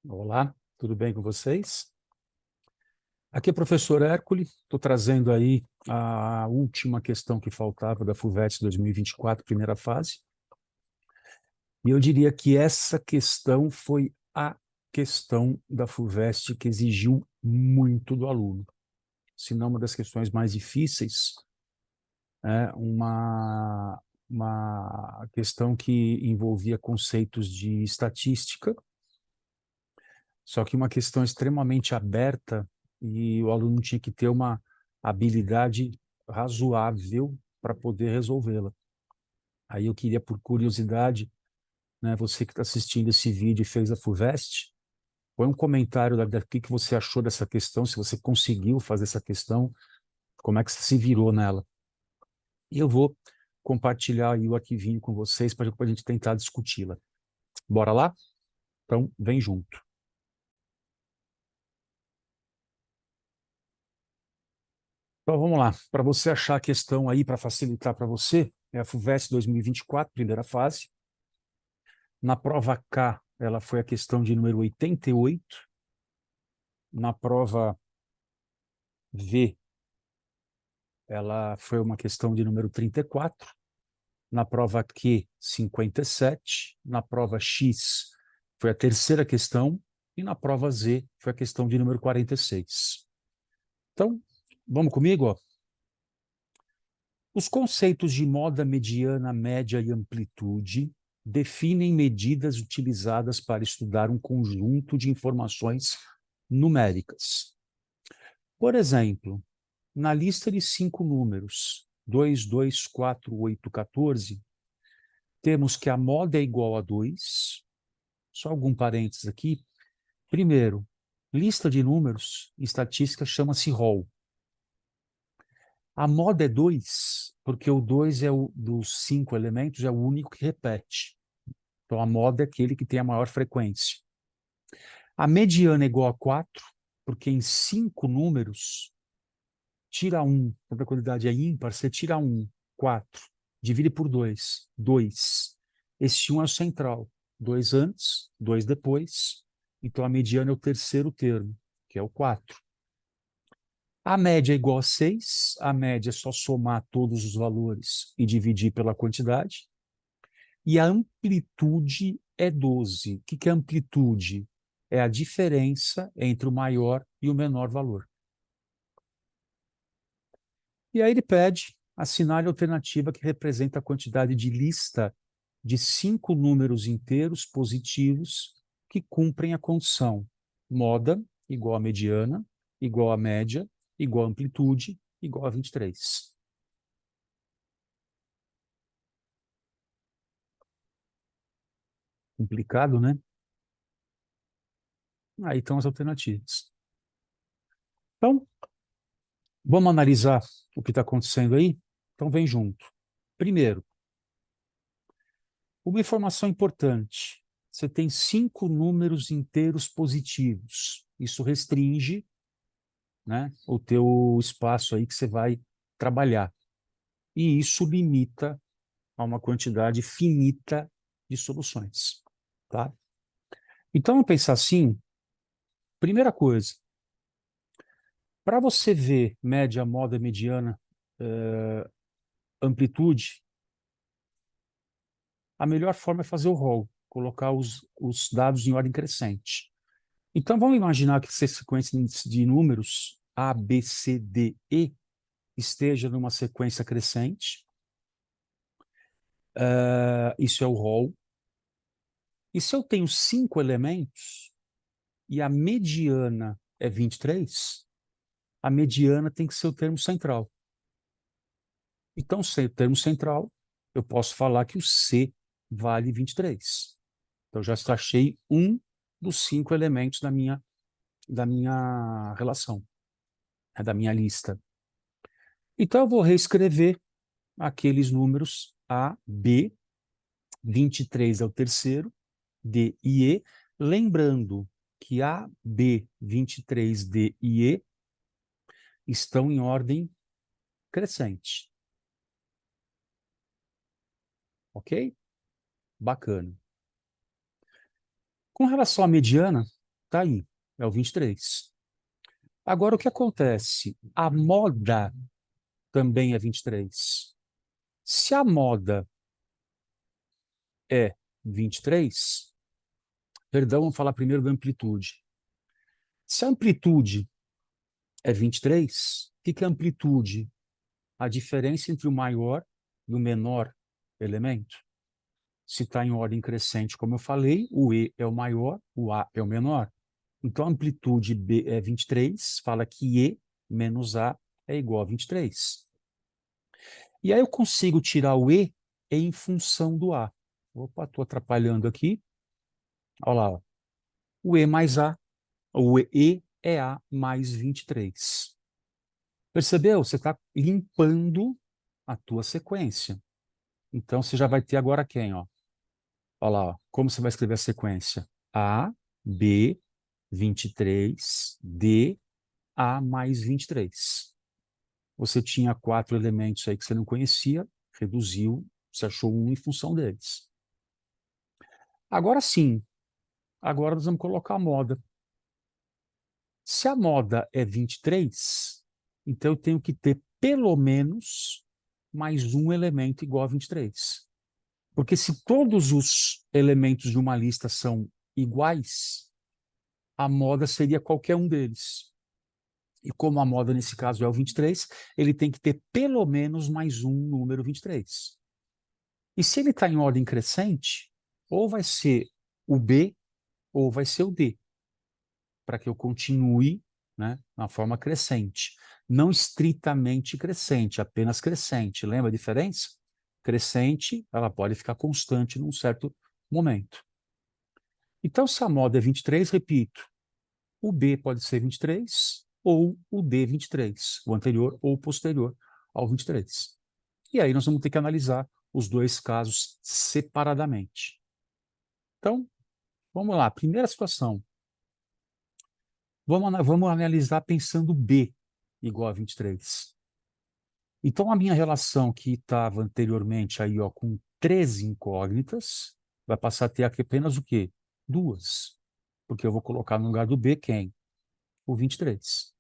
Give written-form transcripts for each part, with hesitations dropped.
Olá, tudo bem com vocês? Aqui é o professor Hércules, estou trazendo aí a última questão que faltava da FUVEST 2024, primeira fase. E eu diria que essa questão foi a questão da FUVEST que exigiu muito do aluno. Se não uma das questões mais difíceis, é uma questão que envolvia conceitos de estatística, só que uma questão extremamente aberta e o aluno tinha que ter uma habilidade razoável para poder resolvê-la. Aí eu queria, por curiosidade, né, você que está assistindo esse vídeo e fez a FUVEST, põe um comentário do que você achou dessa questão, se você conseguiu fazer essa questão, como é que você se virou nela. E eu vou compartilhar aí o arquivinho com vocês para a gente tentar discuti-la. Bora lá? Então, vem junto. Então, vamos lá. Para você achar a questão aí, para facilitar para você, é a FUVEST 2024, primeira fase. Na prova K, ela foi a questão de número 88. Na prova V, ela foi uma questão de número 34. Na prova Q, 57. Na prova X, foi a terceira questão. E na prova Z, foi a questão de número 46. Então, vamos comigo, ó. Os conceitos de moda, mediana, média e amplitude definem medidas utilizadas para estudar um conjunto de informações numéricas. Por exemplo, na lista de 5 números, 2, 2, 4, 8, 14, temos que a moda é igual a 2. Só algum parênteses aqui. Primeiro, lista de números, estatística chama-se rol. A moda é 2, porque o 2 é dos 5 elementos, é o único que repete. Então, a moda é aquele que tem a maior frequência. A mediana é igual a 4, porque em 5 números, tira 1, quando a quantidade é ímpar, você tira 1, 4, divide por 2, 2. Esse 1 é o central. 2 antes, 2 depois. Então, a mediana é o terceiro termo, que é o 4. A média é igual a 6, a média é só somar todos os valores e dividir pela quantidade. E a amplitude é 12. O que é amplitude? É a diferença entre o maior e o menor valor. E aí ele pede, assinale a alternativa que representa a quantidade de lista de 5 números inteiros positivos que cumprem a condição moda igual a mediana, igual a média, igual a amplitude, igual a 23. Complicado, né? Aí estão as alternativas. Então, vamos analisar o que está acontecendo aí? Então, vem junto. Primeiro, uma informação importante. Você tem 5 números inteiros positivos. Isso restringe, né, o teu espaço aí que você vai trabalhar. E isso limita a uma quantidade finita de soluções. Tá? Então, vamos pensar assim. Primeira coisa, para você ver média, moda, mediana, amplitude, a melhor forma é fazer o rol, colocar os dados em ordem crescente. Então, vamos imaginar que essa sequência de números A, B, C, D, E esteja numa sequência crescente. Isso é o rol. E se eu tenho 5 elementos e a mediana é 23, a mediana tem que ser o termo central. Então, sem o termo central, eu posso falar que o C vale 23. Então, já achei um dos 5 elementos da minha relação, da minha lista. Então, eu vou reescrever aqueles números A, B, 23 é o terceiro, D e E, lembrando que A, B, 23, D e E estão em ordem crescente. Ok? Bacana. Com relação à mediana, está aí, é o 23. Agora, o que acontece? A moda também é 23. Se a moda é 23, perdão, vamos falar primeiro da amplitude. Se a amplitude é 23, o que é amplitude? A diferença entre o maior e o menor elemento. Se está em ordem crescente, como eu falei, o E é o maior, o A é o menor. Então, a amplitude B é 23, fala que E menos A é igual a 23. E aí eu consigo tirar o E em função do A. Opa, estou atrapalhando aqui. Olha lá, ó. O E mais A, o E é A mais 23. Percebeu? Você está limpando a tua sequência. Então, você já vai ter agora quem? Ó? Olha lá, ó. Como você vai escrever a sequência? A, B, 23, D, A mais 23. Você tinha 4 elementos aí que você não conhecia, reduziu, você achou um em função deles. Agora sim, agora nós vamos colocar a moda. Se a moda é 23, então eu tenho que ter pelo menos mais um elemento igual a 23. Porque se todos os elementos de uma lista são iguais, a moda seria qualquer um deles. E como a moda, nesse caso, é o 23, ele tem que ter pelo menos mais um número 23. E se ele está em ordem crescente, ou vai ser o B ou vai ser o D, para que eu continue, né, na forma crescente. Não estritamente crescente, apenas crescente. Lembra a diferença? Crescente, ela pode ficar constante num certo momento. Então, se a moda é 23, repito, o B pode ser 23 ou o D 23, o anterior ou o posterior ao 23. E aí nós vamos ter que analisar os dois casos separadamente. Então, vamos lá. Primeira situação. Vamos analisar pensando B igual a 23. Então, a minha relação que estava anteriormente aí, ó, com 3 incógnitas, vai passar a ter aqui apenas o quê? 2. Porque eu vou colocar no lugar do B quem? O 23.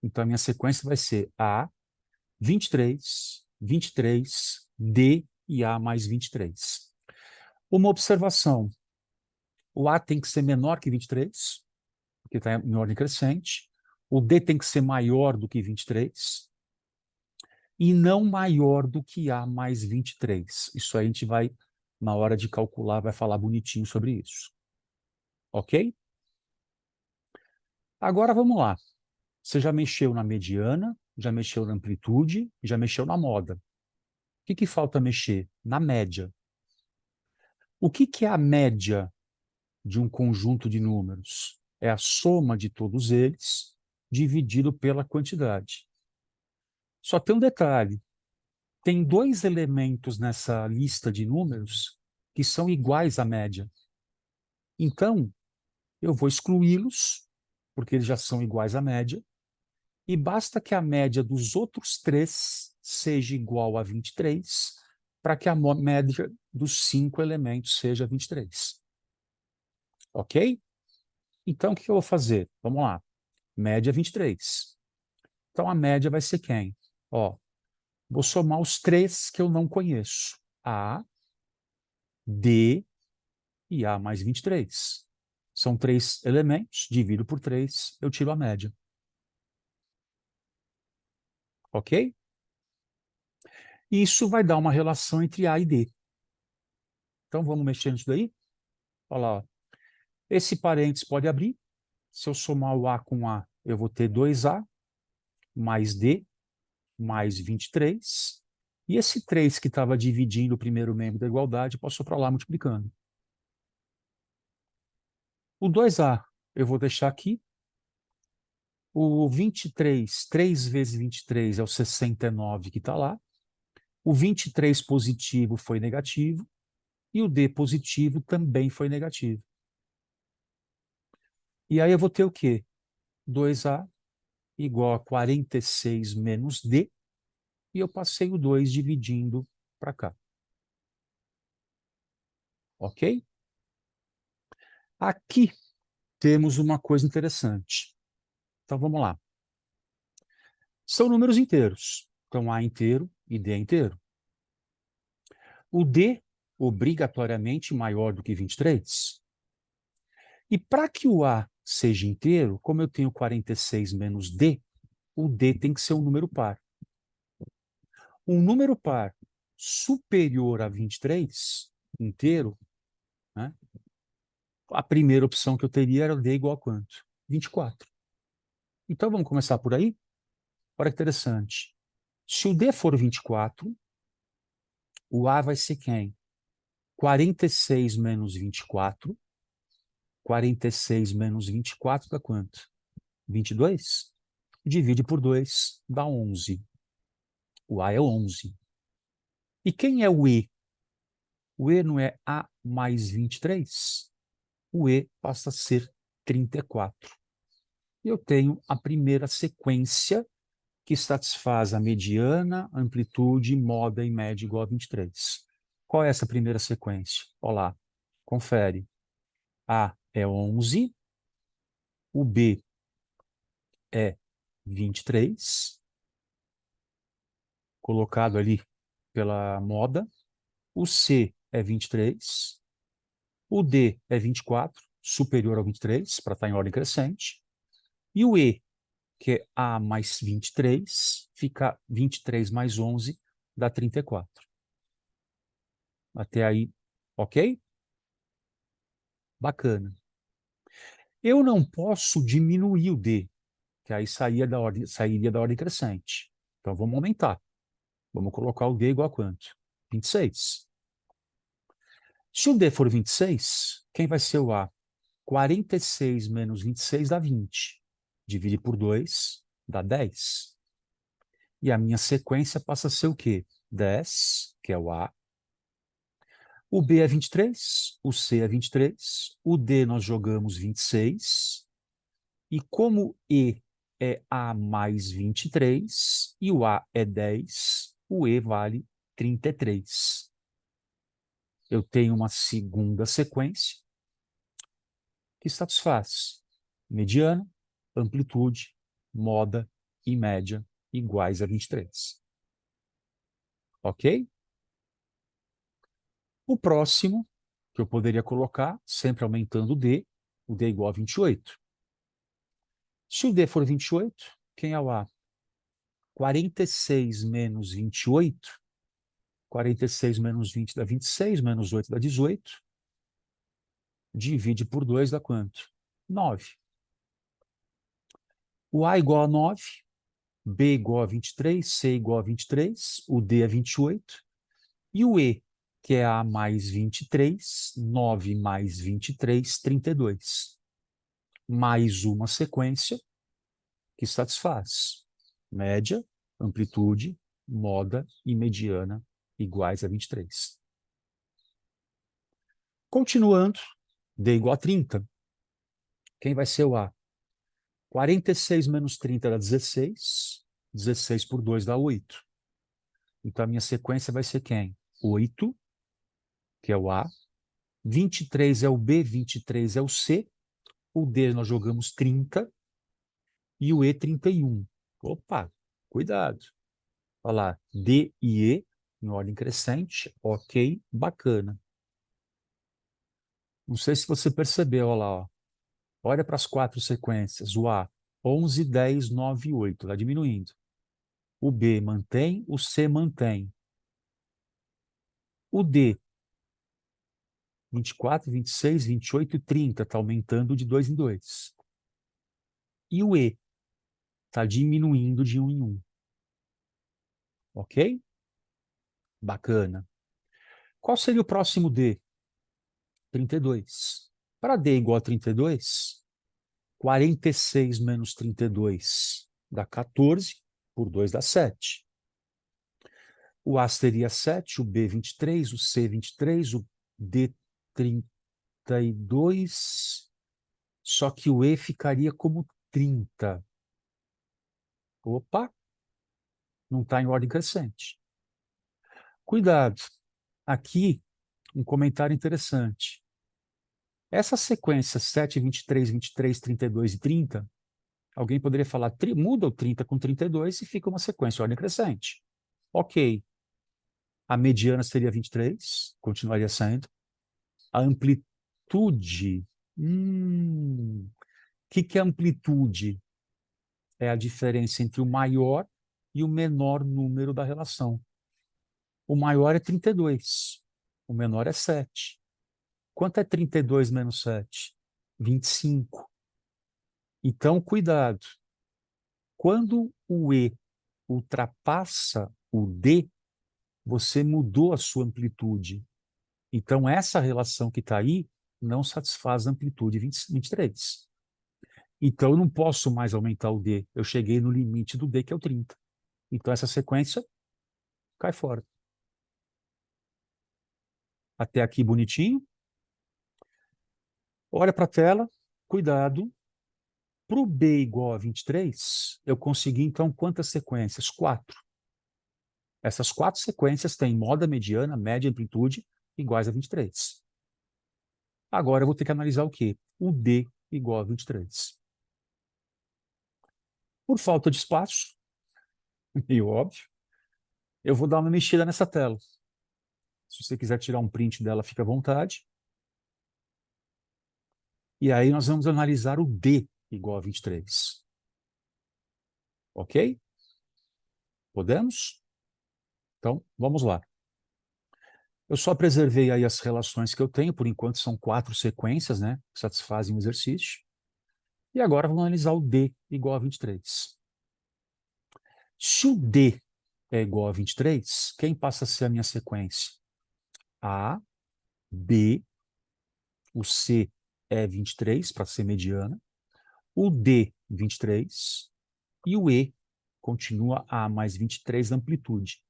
Então, a minha sequência vai ser A, 23, 23, D e A mais 23. Uma observação. O A tem que ser menor que 23, porque está em ordem crescente. O D tem que ser maior do que 23 e não maior do que A mais 23. Isso aí a gente vai, na hora de calcular, vai falar bonitinho sobre isso. Ok? Agora vamos lá. Você já mexeu na mediana, já mexeu na amplitude, já mexeu na moda. O que falta mexer? Na média. O que é a média de um conjunto de números? É a soma de todos eles dividido pela quantidade. Só tem um detalhe. Tem 2 elementos nessa lista de números que são iguais à média. Então, eu vou excluí-los, porque eles já são iguais à média, e basta que a média dos outros 3 seja igual a 23, para que a média dos 5 elementos seja 23. Ok? Então, o que eu vou fazer? Vamos lá. Média 23. Então, a média vai ser quem? Ó, vou somar os 3 que eu não conheço. A, D e A mais 23. São 3 elementos, divido por 3, eu tiro a média. Ok? Isso vai dar uma relação entre A e D. Então, vamos mexer nisso daí? Olha lá. Ó. Esse parênteses pode abrir. Se eu somar o A com A, eu vou ter 2A mais D mais 23. E esse 3 que estava dividindo o primeiro membro da igualdade, passou para lá multiplicando. O 2A eu vou deixar aqui. O 23, 3 vezes 23 é o 69 que está lá. O 23 positivo foi negativo. E o D positivo também foi negativo. E aí eu vou ter o quê? 2A igual a 46 menos D. E eu passei o 2 dividindo para cá. Ok? Aqui temos uma coisa interessante. Então, vamos lá. São números inteiros. Então, A inteiro e D inteiro. O D, obrigatoriamente, maior do que 23. E para que o A seja inteiro, como eu tenho 46 menos D, o D tem que ser um número par. Um número par superior a 23, inteiro, né? A primeira opção que eu teria era o D igual a quanto? 24. Então, vamos começar por aí? Olha que interessante. Se o D for 24, o A vai ser quem? 46 menos 24. 46 menos 24 dá quanto? 22. Divide por 2, dá 11. O A é 11. E quem é o E? O E não é A mais 23? O E passa a ser 34. E eu tenho a primeira sequência que satisfaz a mediana, amplitude, moda e média igual a 23. Qual é essa primeira sequência? Olha lá, confere. A é 11, o B é 23, colocado ali pela moda, o C é 23, o D é 24, superior ao 23, para estar em ordem crescente, e o E, que é A mais 23, fica 23 mais 11, dá 34. Até aí, ok? Bacana. Eu não posso diminuir o D, que aí sairia da ordem crescente. Então, vamos aumentar. Vamos colocar o D igual a quanto? 26. Se o D for 26, quem vai ser o A? 46 menos 26 dá 20. Divide por 2, dá 10. E a minha sequência passa a ser o quê? 10, que é o A. O B é 23, o C é 23, o D nós jogamos 26. E como E é A mais 23 e o A é 10, o E vale 33. Eu tenho uma segunda sequência que satisfaz mediana, amplitude, moda e média iguais a 23. Ok? O próximo que eu poderia colocar, sempre aumentando o D é igual a 28. Se o D for 28, quem é o A? 46 menos 28, 46 menos 20 dá 26, menos 8 dá 18. Divide por 2 dá quanto? 9. O A igual a 9, B igual a 23, C igual a 23, o D é 28, e o E, que é A mais 23, 9 mais 23, 32. Mais uma sequência que satisfaz média, amplitude, moda e mediana iguais a 23. Continuando, D igual a 30. Quem vai ser o A? 46 menos 30 dá 16. 16 por 2 dá 8. Então, a minha sequência vai ser quem? 8, que é o A. 23 é o B, 23 é o C. O D nós jogamos 30. E o E, 31. Opa, cuidado. Olha lá, D e E, em ordem crescente. Ok, bacana. Não sei se você percebeu, olha lá, ó. Olha para as 4 sequências. O A, 11, 10, 9 e 8. Está diminuindo. O B mantém, o C mantém. O D, 24, 26, 28 e 30. Está aumentando de 2 em 2. E o E está diminuindo de 1 em 1. Ok? Bacana. Qual seria o próximo D? 32. Para D igual a 32, 46 menos 32 dá 14, por 2 dá 7. O A seria 7, o B 23, o C 23, o D 32, só que o E ficaria como 30. Opa, não está em ordem crescente. Cuidado, aqui um comentário interessante. Essa sequência 7, 23, 23, 32 e 30, alguém poderia falar, muda o 30 com 32 e fica uma sequência de ordem crescente. Ok. A mediana seria 23, continuaria sendo. A amplitude. O que é amplitude? É a diferença entre o maior e o menor número da relação. O maior é 32, o menor é 7. Quanto é 32 menos 7? 25. Então, cuidado. Quando o E ultrapassa o D, você mudou a sua amplitude. Então, essa relação que está aí não satisfaz a amplitude 23. Então, eu não posso mais aumentar o D. Eu cheguei no limite do D, que é o 30. Então, essa sequência cai fora. Até aqui bonitinho. Olha para a tela. Cuidado. Para o B igual a 23, eu consegui, então, quantas sequências? 4. Essas 4 sequências têm moda, mediana, média e amplitude iguais a 23. Agora eu vou ter que analisar o quê? O D igual a 23. Por falta de espaço, meio óbvio, eu vou dar uma mexida nessa tela. Se você quiser tirar um print dela, fica à vontade. E aí nós vamos analisar o D igual a 23. Ok? Podemos? Então, vamos lá. Eu só preservei aí as relações que eu tenho, por enquanto são 4 sequências, né, que satisfazem o exercício. E agora vamos analisar o D igual a 23. Se o D é igual a 23, quem passa a ser a minha sequência? A, B, o C é 23, para ser mediana, o D, 23, e o E continua A mais 23 na amplitude.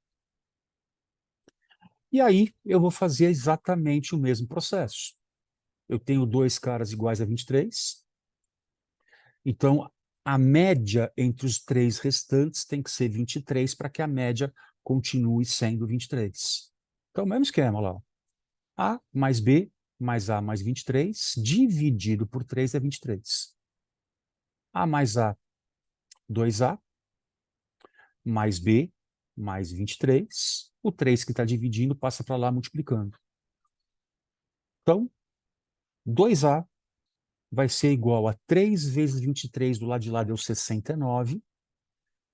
E aí eu vou fazer exatamente o mesmo processo. Eu tenho 2 caras iguais a 23, então a média entre os 3 restantes tem que ser 23 para que a média continue sendo 23. Então, o mesmo esquema lá. A mais B mais A mais 23, dividido por 3 é 23. A mais A, 2A, mais B, mais 23. O 3 que está dividindo passa para lá multiplicando. Então, 2A vai ser igual a 3 vezes 23 do lado de lá deu 69.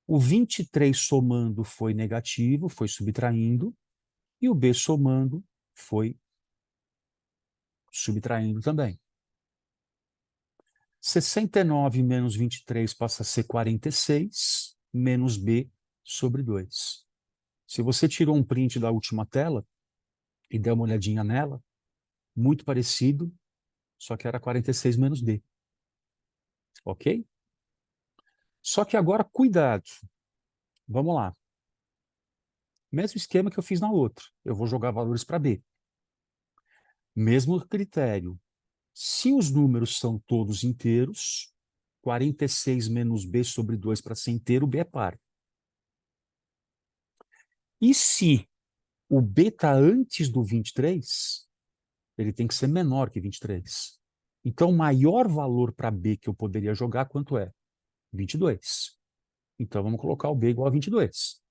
O 23 somando foi negativo, foi subtraindo. E o B somando foi subtraindo também. 69 menos 23 passa a ser 46, menos B sobre 2. Se você tirou um print da última tela e der uma olhadinha nela, muito parecido, só que era 46 menos B. Ok? Só que agora, cuidado. Vamos lá. Mesmo esquema que eu fiz na outra. Eu vou jogar valores para B. Mesmo critério. Se os números são todos inteiros, 46 menos B sobre 2 para ser inteiro, B é par. E se o B está antes do 23, ele tem que ser menor que 23. Então, o maior valor para B que eu poderia jogar, quanto é? 22. Então, vamos colocar o B igual a 22.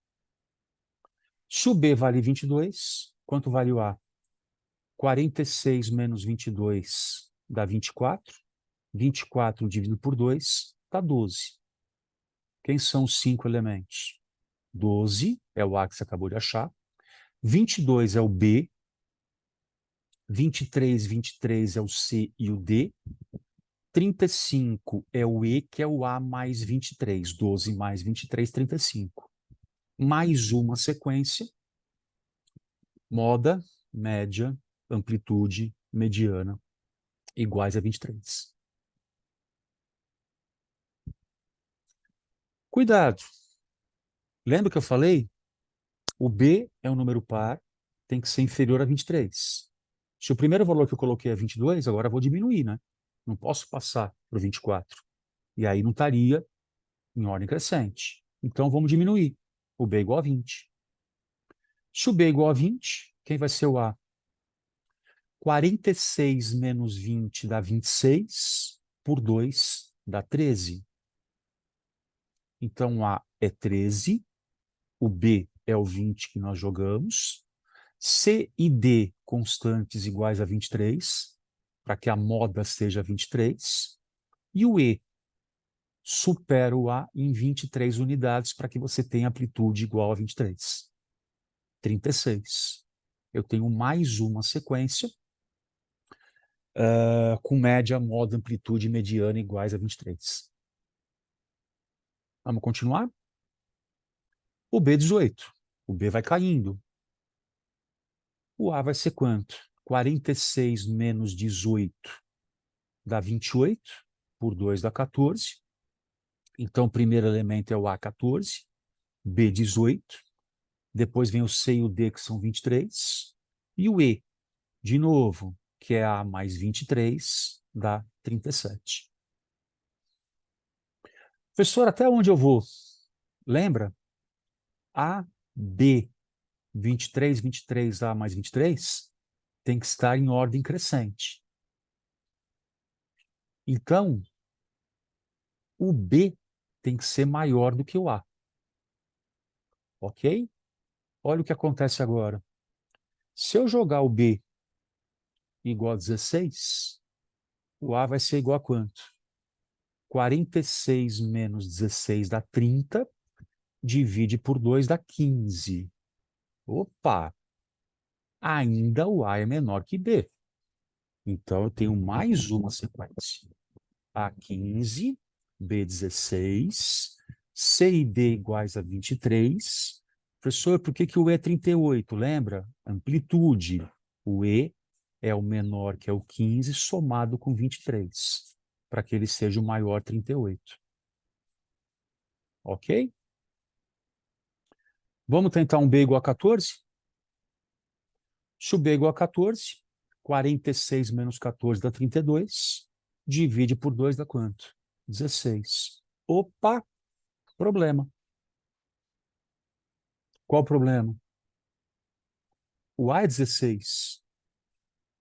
Se o B vale 22, quanto vale o A? 46 menos 22 dá 24. 24 dividido por 2 dá 12. Quem são os 5 elementos? 12 é o A que você acabou de achar. 22 é o B. 23, 23 é o C e o D. 35 é o E, que é o A mais 23. 12 mais 23, 35. Mais uma sequência. Moda, média, amplitude, mediana, iguais a 23. Cuidado. Lembra que eu falei? O B é um número par, tem que ser inferior a 23. Se o primeiro valor que eu coloquei é 22, agora eu vou diminuir, né? Não posso passar para o 24. E aí não estaria em ordem crescente. Então vamos diminuir. O B é igual a 20. Se o B é igual a 20, quem vai ser o A? 46 menos 20 dá 26, por 2 dá 13. Então, A é 13, o B é o 20 que nós jogamos, C e D constantes iguais a 23, para que a moda seja 23, e o E supera o A em 23 unidades para que você tenha amplitude igual a 23. 36. Eu tenho mais uma sequência com média, moda, amplitude mediana iguais a 23. Vamos continuar? O B, 18. O B vai caindo. O A vai ser quanto? 46 menos 18 dá 28, por 2 dá 14. Então, o primeiro elemento é o A, 14, B, 18. Depois vem o C e o D, que são 23. E o E, de novo, que é A mais 23, dá 37. Professor, até onde eu vou? Lembra? A, B, 23, 23, A mais 23, tem que estar em ordem crescente. Então, o B tem que ser maior do que o A. Ok? Olha o que acontece agora. Se eu jogar o B igual a 16, o A vai ser igual a quanto? 46 menos 16 dá 30, divide por 2 dá 15. Opa! Ainda o A é menor que B. Então, eu tenho mais uma sequência. A 15, B 16, C e D iguais a 23. Professor, por que o E é 38? Lembra? Amplitude. O E é o menor, que é o 15, somado com 23, para que ele seja o maior, 38. Ok? Vamos tentar um B igual a 14? Se o B igual a 14, 46 menos 14 dá 32. Divide por 2 dá quanto? 16. Opa! Problema. Qual o problema? O A é 16,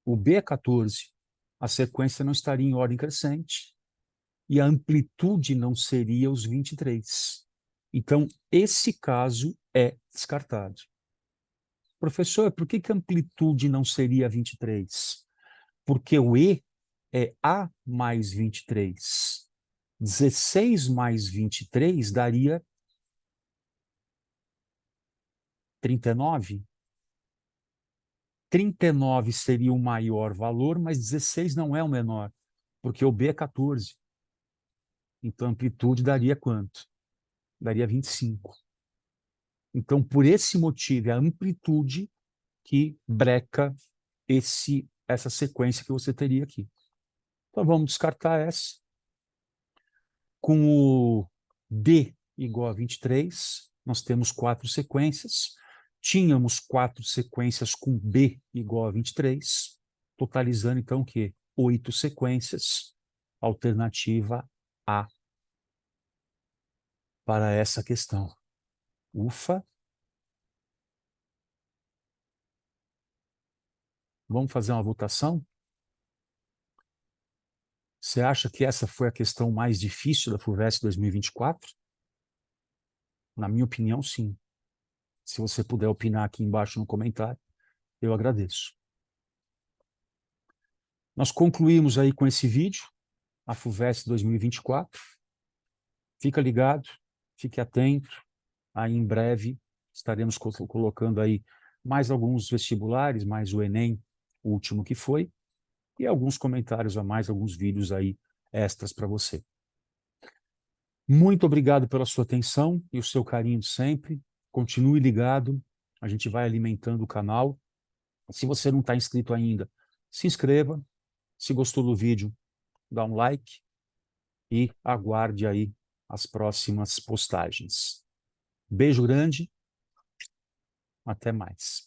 o B é 14, a sequência não estaria em ordem crescente e a amplitude não seria os 23. Então, esse caso é descartado. Professor, por que a amplitude não seria 23? Porque o E é A mais 23. 16 mais 23 daria 39. 39 seria o maior valor, mas 16 não é o menor, porque o B é 14. Então, a amplitude daria quanto? Daria 25. Então, por esse motivo, é a amplitude que breca essa sequência que você teria aqui. Então, vamos descartar essa. Com o D igual a 23, nós temos 4 sequências. Tínhamos 4 sequências com B igual a 23, totalizando, então, o quê? 8 sequências. Alternativa A para essa questão. Ufa! Vamos fazer uma votação? Você acha que essa foi a questão mais difícil da FUVEST 2024? Na minha opinião, sim. Se você puder opinar aqui embaixo no comentário, eu agradeço. Nós concluímos aí com esse vídeo, a FUVEST 2024. Fica ligado, fique atento. Aí em breve estaremos colocando aí mais alguns vestibulares, mais o Enem, o último que foi, e alguns comentários a mais, alguns vídeos aí extras para você. Muito obrigado pela sua atenção e o seu carinho sempre. Continue ligado, a gente vai alimentando o canal. Se você não está inscrito ainda, se inscreva. Se gostou do vídeo, dá um like e aguarde aí as próximas postagens. Beijo grande, até mais.